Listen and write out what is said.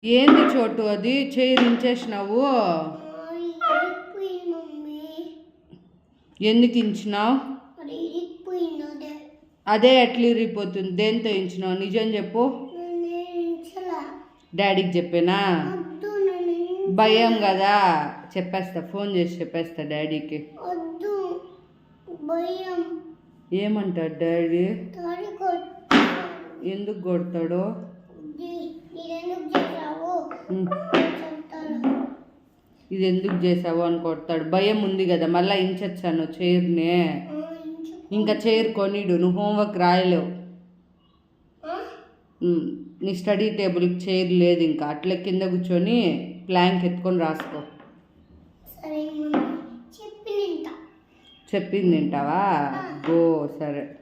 ఏంది చోటు అది చైర్ ఇంచేసినావు? ఎందుకు ఇంచినావు? అదే ఎట్లా ఇరిగిపోతుంది? దేంతో ఇంచినావు? నిజం చెప్పు. డాడీకి చెప్పేనా? భయం కదా. చెప్పేస్తా, ఫోన్ చేసి చెప్పేస్తా డాడీకి. ఏమంటాడు డాడీ? ఎందుకు కొడతాడు? ఇది ఎందుకు చేసావు అని కొడతాడు. భయం ఉంది కదా. మళ్ళీ ఇంచొచ్చాను చైర్ని. ఇంకా చైర్ కొనిడు. నువ్వు హోంవర్క్ రాయలేవు. నీ స్టడీ టేబుల్కి చైర్ లేదు. ఇంకా అట్లే కింద కూర్చొని ప్లాంక్ ఎత్తుకొని రాసుకో. చెప్పింది వింటావా? గో సరే.